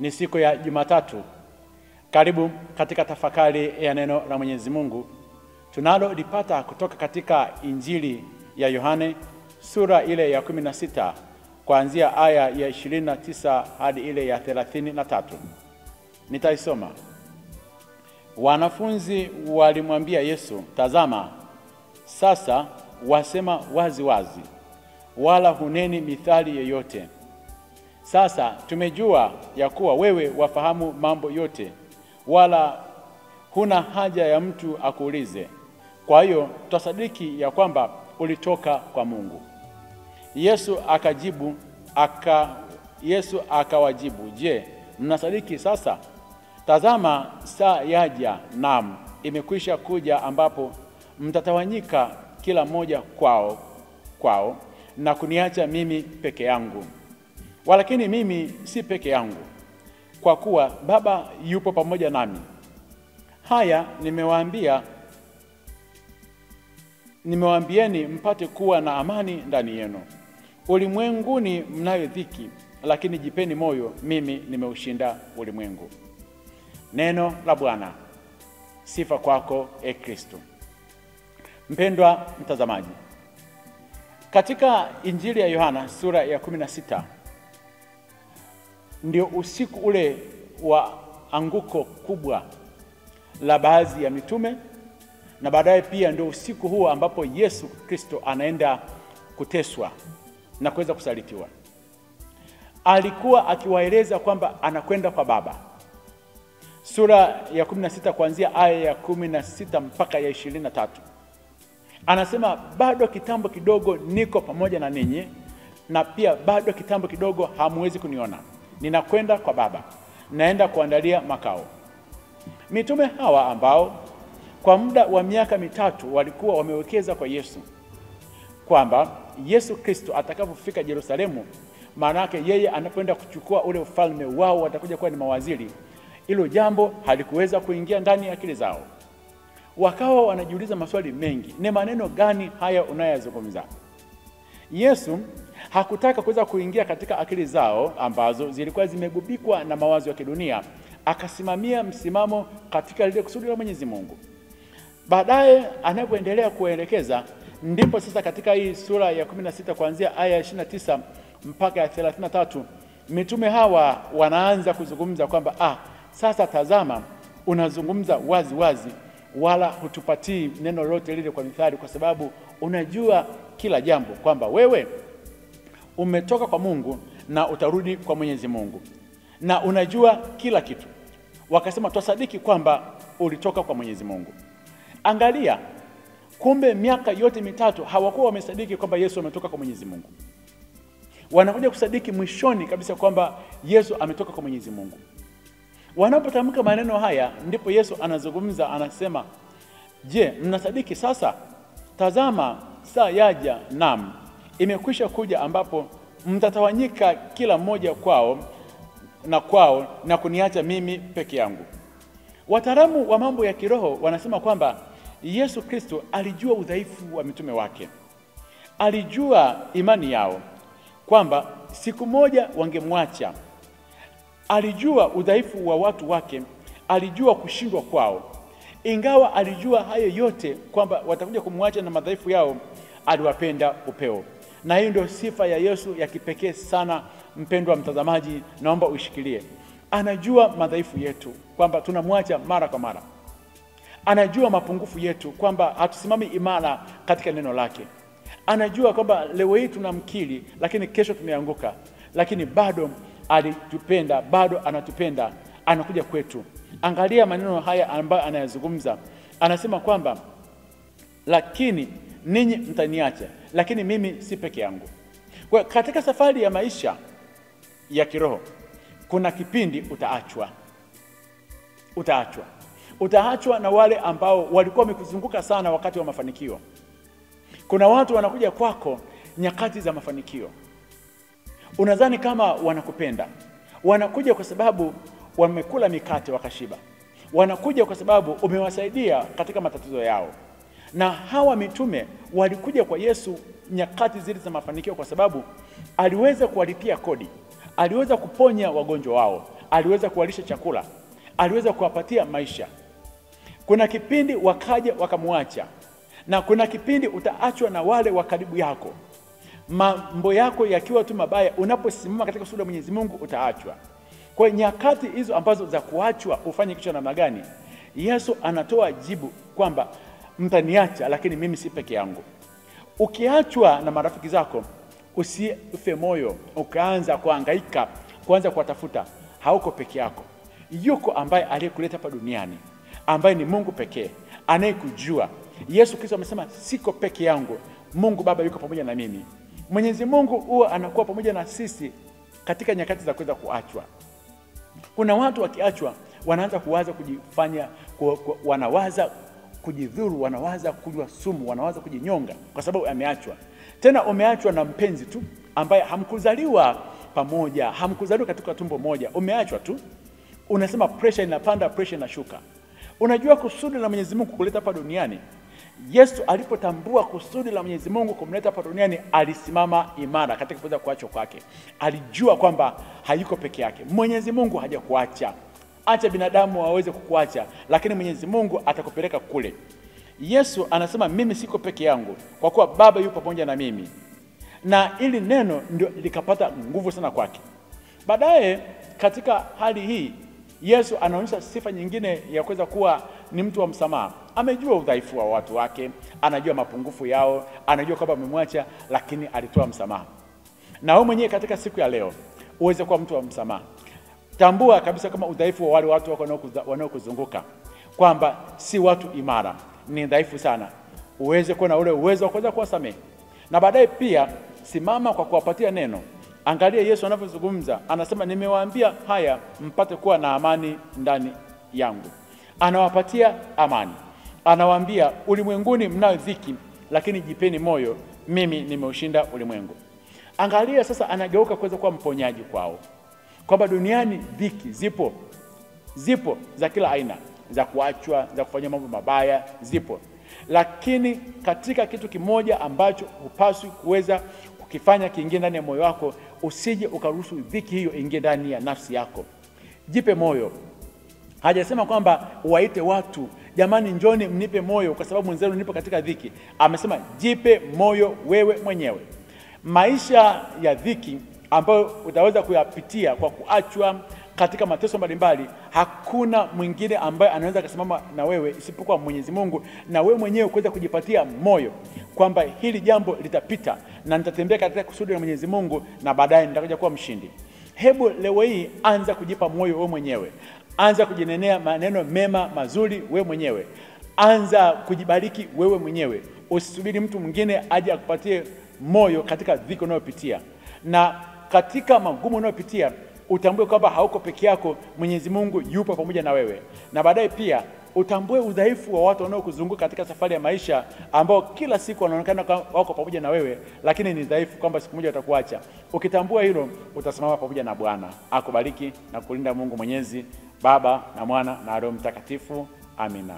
Ni siku ya Jumatatu. Karibu katika tafakari ya neno la Mwenyezi Mungu tunalolipata kutoka katika Injili ya Yohane sura ile ya 16 kuanzia aya ya 29 hadi ile ya 33. Nitaisoma. Wanafunzi walimwambia Yesu, "Tazama, sasa wasema wazi wazi, wala huneni mithali yoyote. Sasa tumejua ya kuwa wewe wafahamu mambo yote, wala huna haja ya mtu akuulize. Kwa hiyo tutasadiki ya kwamba ulitoka kwa Mungu." Yesu akawajibu, "Je, mnasadiki sasa? Tazama, saa yaja, naam, imekwisha kuja, ambapo mtatawanyika kila mmoja kwao na kuniacha mimi peke yangu. Walakini mimi si peke yangu, kwa kuwa Baba yupo pamoja nami. Haya nimewaambieni mpate kuwa na amani ndani yenu. Ulimwenguni mnayo dhiki, lakini jipeni moyo, mimi nimeushinda ulimwengu." Neno la Bwana. Sifa kwako, e Kristo. Mpendwa mtazamaji, katika Injili ya Yohana sura ya 16 ndio usiku ule wa anguko kubwa la baadhi ya mitume, na baadaye pia ndio usiku huo ambapo Yesu Kristo anaenda kuteswa na kuweza kusalitiwa. Alikuwa akiwaeleza kwamba anakwenda kwa Baba. Sura ya 16 kuanzia aya ya 16 mpaka ya 23. Anasema, bado kitambo kidogo niko pamoja na ninyi, na pia bado kitambo kidogo hamuwezi kuniona. Ninakwenda kwa Baba, naenda kuandalia makao. Mitume hawa ambao kwa muda wa miaka 3 walikuwa wamewekeza kwa Yesu kwamba Yesu Kristo atakapofika Yerusalemu, maana yake yeye anapoenda kuchukua ule ufalme wao watakuja kuwa ni mawaziri. Hilo jambo halikuweza kuingia ndani ya akili zao. Wakawa wanajiuliza maswali mengi. Ni maneno gani haya unayozungumza? Yesu hakutaka kuweza kuingia katika akili zao ambazo zilikuwa zimegubikwa na mawazo ya kidunia. Akasimamia msimamo katika lile kusudi la Mwenyezi Mungu. Baadaye anapoendelea kuelekeza, ndipo sasa katika hii sura ya 16 kuanzia aya ya 29 mpaka ya 33, mitume hawa wanaanza kuzungumza kwamba sasa tazama, unazungumza wazi wazi, wala hutupatii neno lote lile kwa mithali, kwa sababu unajua kila jambo, kwamba wewe umetoka kwa Mungu na utarudi kwa Mwenyezi Mungu, na unajua kila kitu. Wakasema, twasadiki kwamba ulitoka kwa Mwenyezi Mungu. Angalia, kumbe miaka yote 3 hawakuwa wamesadiki kwamba Yesu ametoka kwa Mwenyezi Mungu. Wanakuja kusadiki mwishoni kabisa kwamba Yesu ametoka kwa Mwenyezi Mungu. Wanapotamka maneno haya, ndipo Yesu anazungumza, anasema, "Je, mnasadiki sasa? Tazama, saa yaja, naam, imekwisha kuja, ambapo mtatawanyika kila mmoja kwao na kuniacha mimi peke yangu." Wataalamu wa mambo ya kiroho wanasema kwamba Yesu Kristo alijua udhaifu wa mitume wake. Alijua imani yao kwamba siku moja wangemwacha. Alijua udhaifu wa watu wake, alijua kushindwa kwao. Ingawa alijua hayo yote kwamba watakuja kumwacha na madhaifu yao, aliwapenda upeo. Na hiyo ndio sifa ya Yesu ya kipekee sana. Mpendwa mtazamaji, naomba uishikilie. Anajua madhaifu yetu kwamba tunamwacha mara kwa mara. Anajua mapungufu yetu kwamba hatusimami imara katika neno lake. Anajua kwamba leo hii tunamkiri, lakini kesho tumeanguka, lakini bado alitupenda, bado anatupenda, anakuja kwetu. Angalia maneno haya ambayo anayazungumza. Anasema kwamba, "Lakini ninyi mtaniacha, lakini mimi si peke yangu." Kwa katika safari ya maisha ya kiroho, kuna kipindi utaachwa na wale ambao walikuwa wamekuzunguka sana wakati wa mafanikio. Kuna watu wanakuja kwako nyakati za mafanikio. Unadhani kama wanakupenda. Wanakuja kwa sababu wamekula mikate wakashiba. Wanakuja kwa sababu umewasaidia katika matatizo yao. Na hawa mitume walikuja kwa Yesu nyakati zile za mafanikio kwa sababu aliweza kuwalipia kodi. Aliweza kuponya wagonjwa wao. aliweza kuwalisha chakula, aliweza kuwapatia maisha. Kuna kipindi wakaja wakamwacha, na kuna kipindi utaachwa na wale wa karibu yako. Mambo yako yakiwa tu mabaya, unaposimama katika kusudi la Mwenyezi Mungu utaachwa. Kwa nyakati hizo ambazo za kuachwa ufanye kitu namna gani? Yesu anatoa jibu kwamba mtaniacha, lakini mimi si peke yangu. Ukiachwa na marafiki zako, usife moyo ukaanza kuhangaika, kuanza kuwatafuta. Hauko peke yako. Yuko ambaye aliyekuleta hapa duniani, ambaye ni Mungu pekee, anayekujua. Yesu Kristo amesema siko peke yangu, Mungu Baba yuko pamoja na mimi. Mwenyezi Mungu huwa anakuwa pamoja na sisi katika nyakati za kuweza kuachwa. Kuna watu wakiachwa wanaanza kuwaza kujifanya, wanawaza kujidhuru, wanawaza kunywa sumu, wanawaza kujinyonga kwa sababu ameachwa. Tena umeachwa na mpenzi tu ambaye hamkuzaliwa pamoja, hamkuzaliwa katika tumbo moja, umeachwa tu. Unasema pressure inapanda, pressure inashuka. Unajua kusudi la Mwenyezi Mungu kuleta hapa duniani. Yesu alipotambua kusudi la Mwenyezi Mungu kumleta hapa duniani, alisimama imara katika kuweza kuachwa kwake. Alijua kwamba hayuko peke yake. Mwenyezi Mungu hajakuacha. Acha binadamu waweze kukuacha, lakini Mwenyezi Mungu atakupeleka kule. Yesu anasema mimi siko peke yangu, kwa kuwa Baba yupo pamoja na mimi. Na ili neno ndio likapata nguvu sana kwake. Baadaye katika hali hii Yesu anaonyesha sifa nyingine ya kuweza kuwa ni mtu wa msamaha. Amejua udhaifu wa watu wake, anajua mapungufu yao, anajua kwamba amemwacha, lakini alitoa msamaha. Na wewe mwenyewe katika siku ya leo uweze kuwa mtu wa msamaha. Tambua kabisa kama udhaifu wa wale watu wako wanaokuzunguka, kwamba si watu imara, ni dhaifu sana. Uweze kuwa na ule uwezo wa kuweza kuwasamehe. Na baadaye pia simama kwa kuwapatia neno. Angalia Yesu anavyozungumza, anasema nimewaambia haya mpate kuwa na amani ndani yangu. Anawapatia amani. Anawaambia ulimwenguni mnao dhiki, lakini jipeni moyo, mimi nimeushinda ulimwengu. Angalia sasa anageuka kuweza kuwa mponyaji kwao. Kwamba duniani dhiki zipo za kila aina, za kuachwa, za kufanya mambo mabaya, zipo. Lakini katika kitu kimoja ambacho hupaswi kuweza kukifanya kiingie ndani ya moyo wako, usije ukaruhusu dhiki hiyo ingie ndani ya nafsi yako. Jipe moyo. Hajasema kwamba waite watu, jamani njoni mnipe moyo kwa sababu mwenzenu nipo katika dhiki. Amesema jipe moyo wewe mwenyewe. Maisha ya dhiki ambayo utaweza kuyapitia kwa kuachwa katika mateso mbalimbali, hakuna mwingine ambaye anaweza kusimama na wewe isipokuwa Mwenyezi Mungu, na wewe mwenyewe kuweza kujipatia moyo kwamba hili jambo litapita na nitatembea katika kusudi la Mwenyezi Mungu na baadaye nitakuja kuwa mshindi. Hebu leo hii anza kujipa moyo wewe mwenyewe. Anza kujinenea maneno mema mazuri wewe mwenyewe. Anza kujibariki wewe mwenyewe. Usisubiri mtu mwingine aje akupatie moyo katika dhiki unayopitia. Na katika magumu unayopitia, utambue kwamba hauko peke yako, Mwenyezi Mungu yupo pamoja na wewe. Na baadaye pia utambue udhaifu wa watu wanaokuzunguka katika safari ya maisha, ambao kila siku wanaonekana wako pamoja na wewe, lakini ni dhaifu, kwamba siku moja watakuacha. Ukitambua hilo, utasimama pamoja na Bwana. Akubariki na kulinda Mungu Mwenyezi, Baba na Mwana na Roho Mtakatifu. Amina.